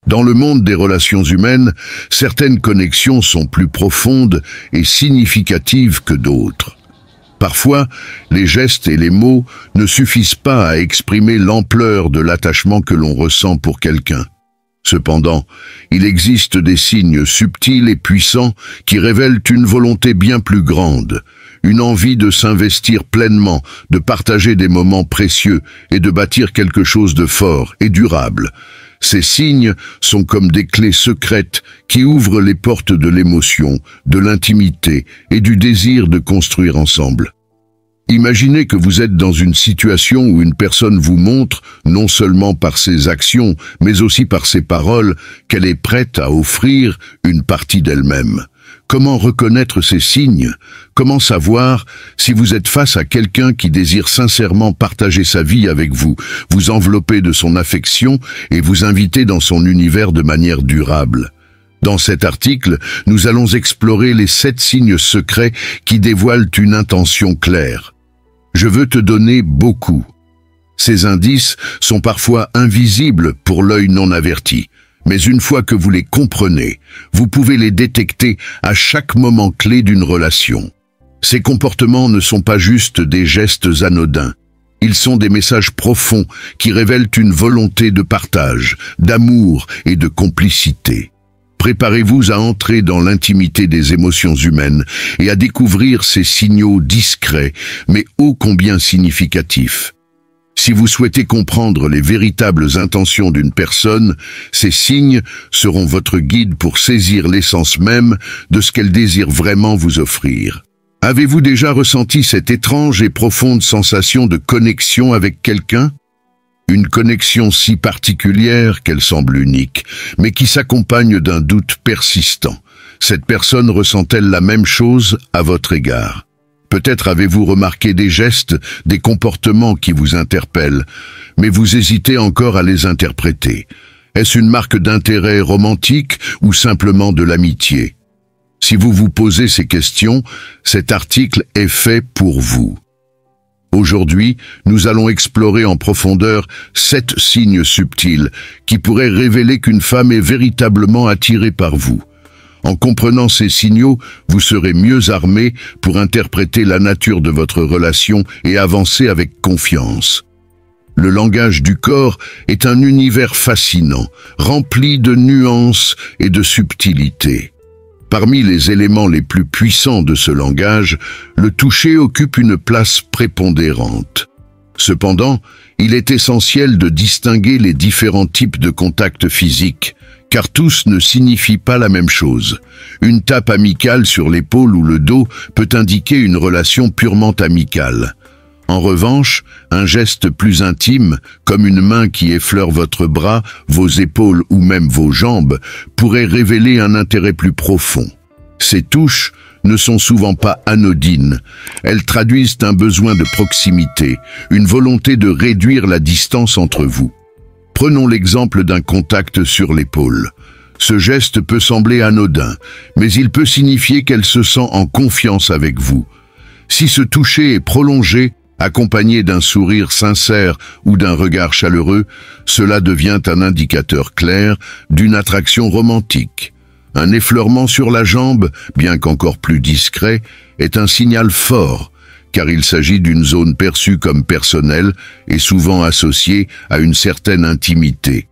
Dans le monde des relations humaines, certaines connexions sont plus profondes et significatives que d'autres. Parfois, les gestes et les mots ne suffisent pas à exprimer l'ampleur de l'attachement que l'on ressent pour quelqu'un. Cependant, il existe des signes subtils et puissants qui révèlent une volonté bien plus grande, une envie de s'investir pleinement, de partager des moments précieux et de bâtir quelque chose de fort et durable. Ces signes sont comme des clés secrètes qui ouvrent les portes de l'émotion, de l'intimité et du désir de construire ensemble. Imaginez que vous êtes dans une situation où une personne vous montre, non seulement par ses actions, mais aussi par ses paroles, qu'elle est prête à offrir une partie d'elle-même. Comment reconnaître ces signes? Comment savoir si vous êtes face à quelqu'un qui désire sincèrement partager sa vie avec vous, vous envelopper de son affection et vous inviter dans son univers de manière durable? Dans cet article, nous allons explorer les 7 signes secrets qui dévoilent une intention claire. Je veux te donner beaucoup. Ces indices sont parfois invisibles pour l'œil non averti, mais une fois que vous les comprenez, vous pouvez les détecter à chaque moment clé d'une relation. Ces comportements ne sont pas juste des gestes anodins. Ils sont des messages profonds qui révèlent une volonté de partage, d'amour et de complicité. Préparez-vous à entrer dans l'intimité des émotions humaines et à découvrir ces signaux discrets, mais ô combien significatifs. Si vous souhaitez comprendre les véritables intentions d'une personne, ces signes seront votre guide pour saisir l'essence même de ce qu'elle désire vraiment vous offrir. Avez-vous déjà ressenti cette étrange et profonde sensation de connexion avec quelqu'un? Une connexion si particulière qu'elle semble unique, mais qui s'accompagne d'un doute persistant. Cette personne ressent-elle la même chose à votre égard? Peut-être avez-vous remarqué des gestes, des comportements qui vous interpellent, mais vous hésitez encore à les interpréter. Est-ce une marque d'intérêt romantique ou simplement de l'amitié? Si vous vous posez ces questions, cet article est fait pour vous. Aujourd'hui, nous allons explorer en profondeur 7 signes subtils qui pourraient révéler qu'une femme est véritablement attirée par vous. En comprenant ces signaux, vous serez mieux armé pour interpréter la nature de votre relation et avancer avec confiance. Le langage du corps est un univers fascinant, rempli de nuances et de subtilités. Parmi les éléments les plus puissants de ce langage, le toucher occupe une place prépondérante. Cependant, il est essentiel de distinguer les différents types de contacts physiques, car tous ne signifient pas la même chose. Une tape amicale sur l'épaule ou le dos peut indiquer une relation purement amicale. En revanche, un geste plus intime, comme une main qui effleure votre bras, vos épaules ou même vos jambes, pourrait révéler un intérêt plus profond. Ces touches ne sont souvent pas anodines. Elles traduisent un besoin de proximité, une volonté de réduire la distance entre vous. Prenons l'exemple d'un contact sur l'épaule. Ce geste peut sembler anodin, mais il peut signifier qu'elle se sent en confiance avec vous. Si ce toucher est prolongé, accompagné d'un sourire sincère ou d'un regard chaleureux, cela devient un indicateur clair d'une attraction romantique. Un effleurement sur la jambe, bien qu'encore plus discret, est un signal fort, car il s'agit d'une zone perçue comme personnelle et souvent associée à une certaine intimité.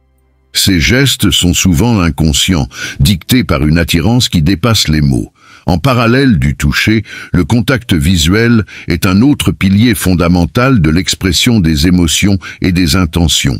Ces gestes sont souvent inconscients, dictés par une attirance qui dépasse les mots. En parallèle du toucher, le contact visuel est un autre pilier fondamental de l'expression des émotions et des intentions.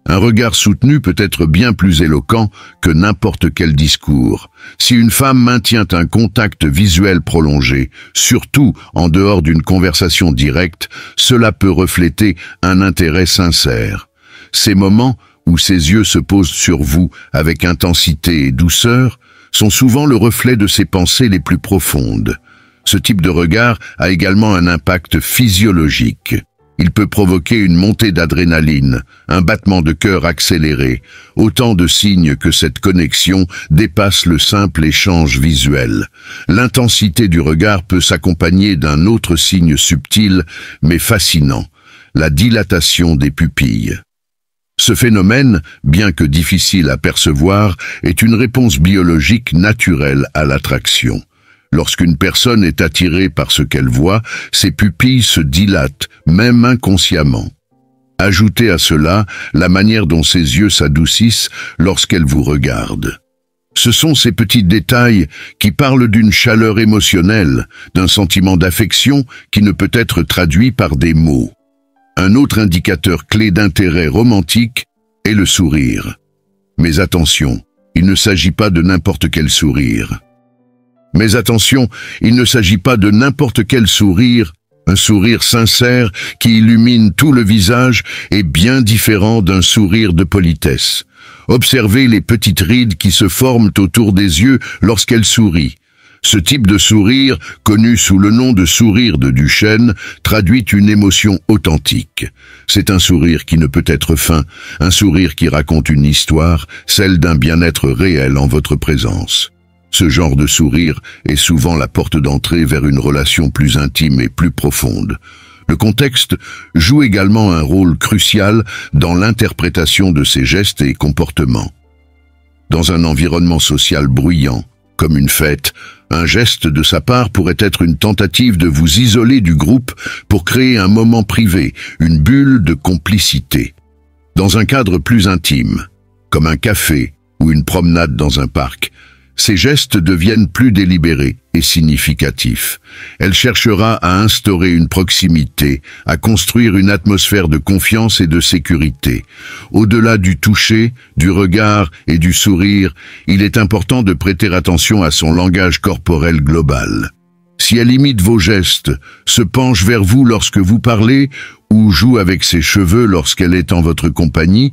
Un regard soutenu peut être bien plus éloquent que n'importe quel discours. Si une femme maintient un contact visuel prolongé, surtout en dehors d'une conversation directe, cela peut refléter un intérêt sincère. Ces moments où ses yeux se posent sur vous avec intensité et douceur sont souvent le reflet de ses pensées les plus profondes. Ce type de regard a également un impact physiologique. Il peut provoquer une montée d'adrénaline, un battement de cœur accéléré, autant de signes que cette connexion dépasse le simple échange visuel. L'intensité du regard peut s'accompagner d'un autre signe subtil mais fascinant, la dilatation des pupilles. Ce phénomène, bien que difficile à percevoir, est une réponse biologique naturelle à l'attraction. Lorsqu'une personne est attirée par ce qu'elle voit, ses pupilles se dilatent, même inconsciemment. Ajoutez à cela la manière dont ses yeux s'adoucissent lorsqu'elle vous regarde. Ce sont ces petits détails qui parlent d'une chaleur émotionnelle, d'un sentiment d'affection qui ne peut être traduit par des mots. Un autre indicateur clé d'intérêt romantique est le sourire. Mais attention, il ne s'agit pas de n'importe quel sourire. Un sourire sincère qui illumine tout le visage est bien différent d'un sourire de politesse. Observez les petites rides qui se forment autour des yeux lorsqu'elle sourit. Ce type de sourire, connu sous le nom de sourire de Duchenne, traduit une émotion authentique. C'est un sourire qui ne peut être feint, un sourire qui raconte une histoire, celle d'un bien-être réel en votre présence. Ce genre de sourire est souvent la porte d'entrée vers une relation plus intime et plus profonde. Le contexte joue également un rôle crucial dans l'interprétation de ces gestes et comportements. Dans un environnement social bruyant, comme une fête, un geste de sa part pourrait être une tentative de vous isoler du groupe pour créer un moment privé, une bulle de complicité. Dans un cadre plus intime, comme un café ou une promenade dans un parc, ces gestes deviennent plus délibérés et significatifs. Elle cherchera à instaurer une proximité, à construire une atmosphère de confiance et de sécurité. Au-delà du toucher, du regard et du sourire, il est important de prêter attention à son langage corporel global. Si elle imite vos gestes, se penche vers vous lorsque vous parlez ou joue avec ses cheveux lorsqu'elle est en votre compagnie,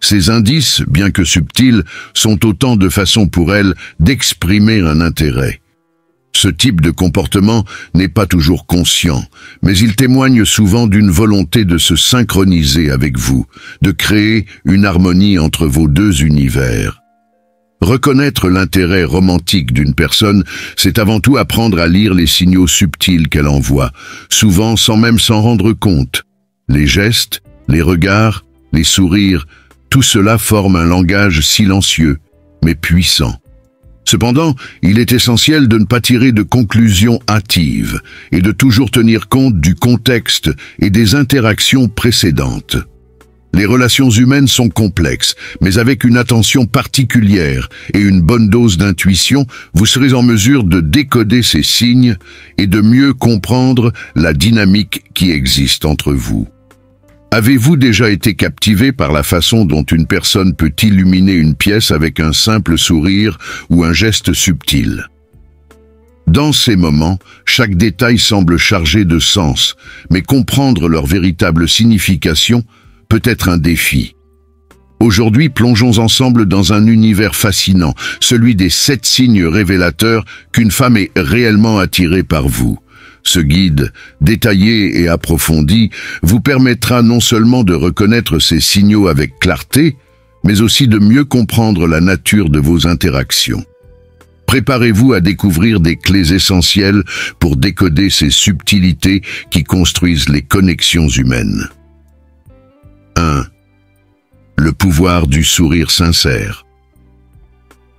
ces indices, bien que subtils, sont autant de façons pour elle d'exprimer un intérêt. Ce type de comportement n'est pas toujours conscient, mais il témoigne souvent d'une volonté de se synchroniser avec vous, de créer une harmonie entre vos deux univers. Reconnaître l'intérêt romantique d'une personne, c'est avant tout apprendre à lire les signaux subtils qu'elle envoie, souvent sans même s'en rendre compte. Les gestes, les regards, les sourires, tout cela forme un langage silencieux, mais puissant. Cependant, il est essentiel de ne pas tirer de conclusions hâtives et de toujours tenir compte du contexte et des interactions précédentes. Les relations humaines sont complexes, mais avec une attention particulière et une bonne dose d'intuition, vous serez en mesure de décoder ces signes et de mieux comprendre la dynamique qui existe entre vous. Avez-vous déjà été captivé par la façon dont une personne peut illuminer une pièce avec un simple sourire ou un geste subtil? Dans ces moments, chaque détail semble chargé de sens, mais comprendre leur véritable signification peut être un défi. Aujourd'hui, plongeons ensemble dans un univers fascinant, celui des 7 signes révélateurs qu'une femme est réellement attirée par vous. Ce guide, détaillé et approfondi, vous permettra non seulement de reconnaître ces signaux avec clarté, mais aussi de mieux comprendre la nature de vos interactions. Préparez-vous à découvrir des clés essentielles pour décoder ces subtilités qui construisent les connexions humaines. 1. Le pouvoir du sourire sincère.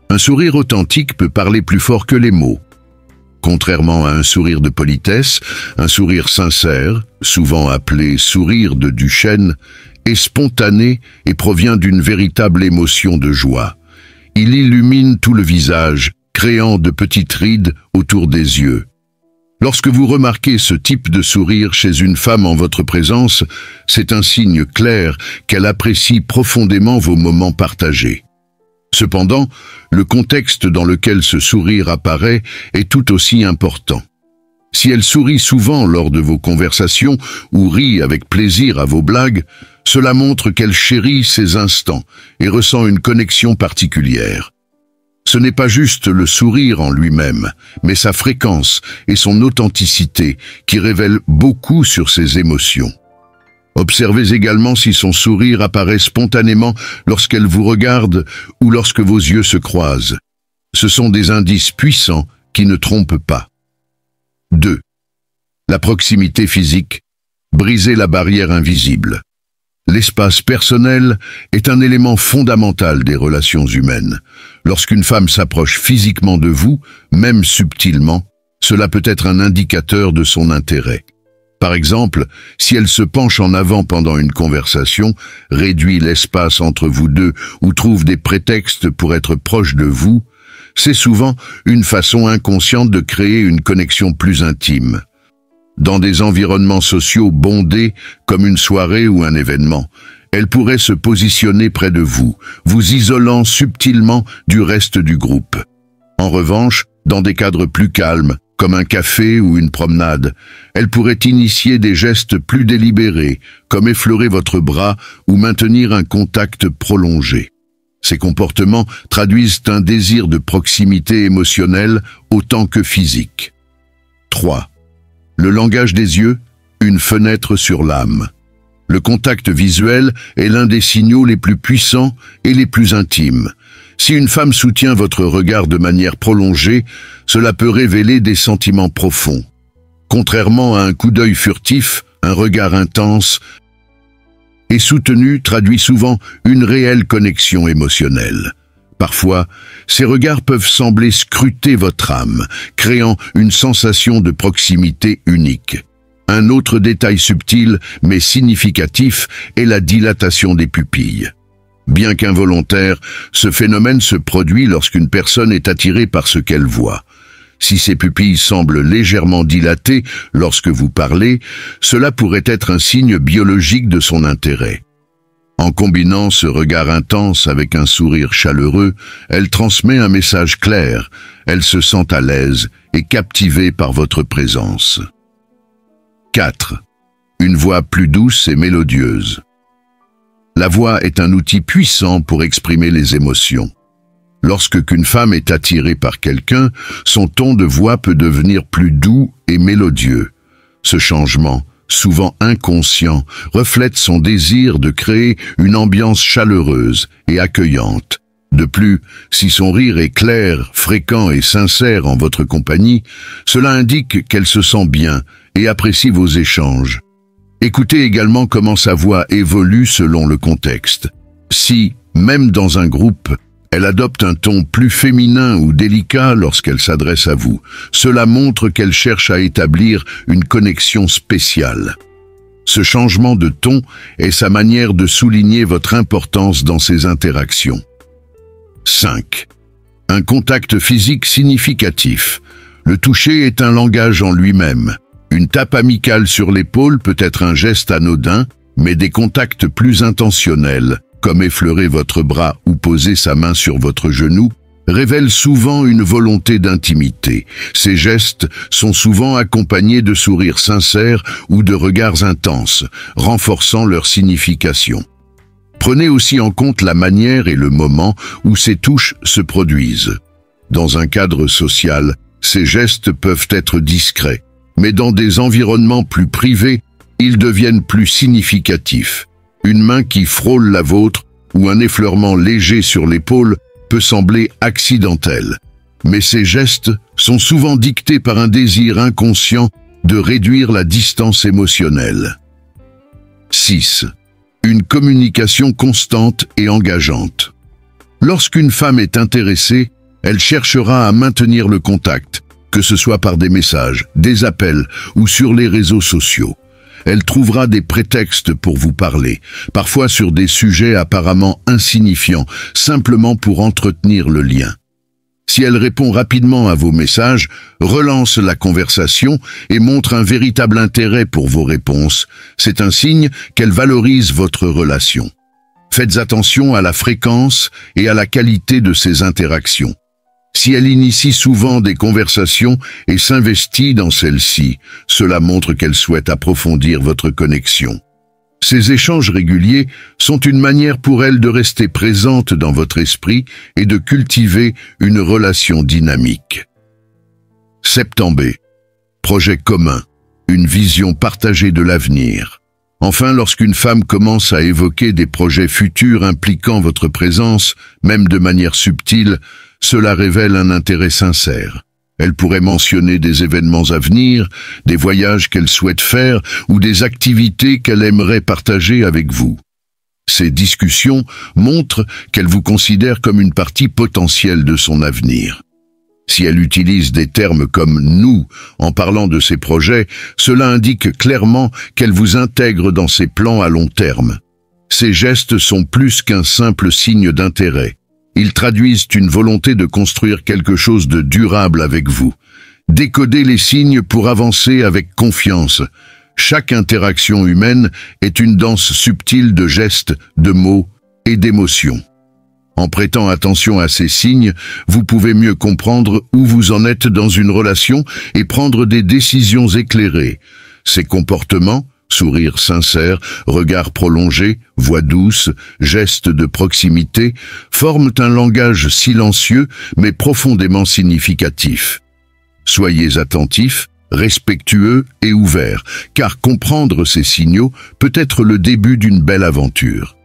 Un sourire authentique peut parler plus fort que les mots. Contrairement à un sourire de politesse, un sourire sincère, souvent appelé sourire de Duchenne, est spontané et provient d'une véritable émotion de joie. Il illumine tout le visage, créant de petites rides autour des yeux. Lorsque vous remarquez ce type de sourire chez une femme en votre présence, c'est un signe clair qu'elle apprécie profondément vos moments partagés. Cependant, le contexte dans lequel ce sourire apparaît est tout aussi important. Si elle sourit souvent lors de vos conversations ou rit avec plaisir à vos blagues, cela montre qu'elle chérit ces instants et ressent une connexion particulière. Ce n'est pas juste le sourire en lui-même, mais sa fréquence et son authenticité qui révèlent beaucoup sur ses émotions. Observez également si son sourire apparaît spontanément lorsqu'elle vous regarde ou lorsque vos yeux se croisent. Ce sont des indices puissants qui ne trompent pas. 2. La proximité physique. Briser la barrière invisible. L'espace personnel est un élément fondamental des relations humaines. Lorsqu'une femme s'approche physiquement de vous, même subtilement, cela peut être un indicateur de son intérêt. Par exemple, si elle se penche en avant pendant une conversation, réduit l'espace entre vous deux ou trouve des prétextes pour être proche de vous, c'est souvent une façon inconsciente de créer une connexion plus intime. Dans des environnements sociaux bondés, comme une soirée ou un événement, elle pourrait se positionner près de vous, vous isolant subtilement du reste du groupe. En revanche, dans des cadres plus calmes, comme un café ou une promenade, elle pourrait initier des gestes plus délibérés, comme effleurer votre bras ou maintenir un contact prolongé. Ces comportements traduisent un désir de proximité émotionnelle autant que physique. 3. Le langage des yeux, une fenêtre sur l'âme. Le contact visuel est l'un des signaux les plus puissants et les plus intimes. Si une femme soutient votre regard de manière prolongée, cela peut révéler des sentiments profonds. Contrairement à un coup d'œil furtif, un regard intense et soutenu traduit souvent une réelle connexion émotionnelle. Parfois, ces regards peuvent sembler scruter votre âme, créant une sensation de proximité unique. Un autre détail subtil mais significatif est la dilatation des pupilles. Bien qu'involontaire, ce phénomène se produit lorsqu'une personne est attirée par ce qu'elle voit. Si ses pupilles semblent légèrement dilatées lorsque vous parlez, cela pourrait être un signe biologique de son intérêt. En combinant ce regard intense avec un sourire chaleureux, elle transmet un message clair. Elle se sent à l'aise et captivée par votre présence. 4. Une voix plus douce et mélodieuse. La voix est un outil puissant pour exprimer les émotions. Lorsqu'une femme est attirée par quelqu'un, son ton de voix peut devenir plus doux et mélodieux. Ce changement, souvent inconscient, reflète son désir de créer une ambiance chaleureuse et accueillante. De plus, si son rire est clair, fréquent et sincère en votre compagnie, cela indique qu'elle se sent bien et apprécie vos échanges. Écoutez également comment sa voix évolue selon le contexte. Si, même dans un groupe, elle adopte un ton plus féminin ou délicat lorsqu'elle s'adresse à vous, cela montre qu'elle cherche à établir une connexion spéciale. Ce changement de ton est sa manière de souligner votre importance dans ces interactions. 5. Un contact physique significatif. Le toucher est un langage en lui-même. Une tape amicale sur l'épaule peut être un geste anodin, mais des contacts plus intentionnels, comme effleurer votre bras ou poser sa main sur votre genou, révèlent souvent une volonté d'intimité. Ces gestes sont souvent accompagnés de sourires sincères ou de regards intenses, renforçant leur signification. Prenez aussi en compte la manière et le moment où ces touches se produisent. Dans un cadre social, ces gestes peuvent être discrets, mais dans des environnements plus privés, ils deviennent plus significatifs. Une main qui frôle la vôtre ou un effleurement léger sur l'épaule peut sembler accidentel. Mais ces gestes sont souvent dictés par un désir inconscient de réduire la distance émotionnelle. 6. Une communication constante et engageante. Lorsqu'une femme est intéressée, elle cherchera à maintenir le contact, que ce soit par des messages, des appels ou sur les réseaux sociaux. Elle trouvera des prétextes pour vous parler, parfois sur des sujets apparemment insignifiants, simplement pour entretenir le lien. Si elle répond rapidement à vos messages, relance la conversation et montre un véritable intérêt pour vos réponses, c'est un signe qu'elle valorise votre relation. Faites attention à la fréquence et à la qualité de ces interactions. Si elle initie souvent des conversations et s'investit dans celles-ci, cela montre qu'elle souhaite approfondir votre connexion. Ces échanges réguliers sont une manière pour elle de rester présente dans votre esprit et de cultiver une relation dynamique. Septembé. Projet commun. Une vision partagée de l'avenir. Enfin, lorsqu'une femme commence à évoquer des projets futurs impliquant votre présence, même de manière subtile, cela révèle un intérêt sincère. Elle pourrait mentionner des événements à venir, des voyages qu'elle souhaite faire ou des activités qu'elle aimerait partager avec vous. Ces discussions montrent qu'elle vous considère comme une partie potentielle de son avenir. Si elle utilise des termes comme « nous » en parlant de ses projets, cela indique clairement qu'elle vous intègre dans ses plans à long terme. Ces gestes sont plus qu'un simple signe d'intérêt. Ils traduisent une volonté de construire quelque chose de durable avec vous. Décodez les signes pour avancer avec confiance. Chaque interaction humaine est une danse subtile de gestes, de mots et d'émotions. En prêtant attention à ces signes, vous pouvez mieux comprendre où vous en êtes dans une relation et prendre des décisions éclairées. Ces comportements, sourire sincère, regard prolongé, voix douce, gestes de proximité, forment un langage silencieux mais profondément significatif. Soyez attentifs, respectueux et ouverts, car comprendre ces signaux peut être le début d'une belle aventure.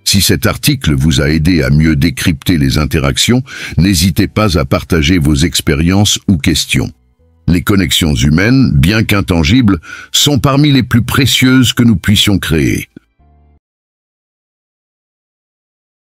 Si cet article vous a aidé à mieux décrypter les interactions, n'hésitez pas à partager vos expériences ou questions. Les connexions humaines, bien qu'intangibles, sont parmi les plus précieuses que nous puissions créer.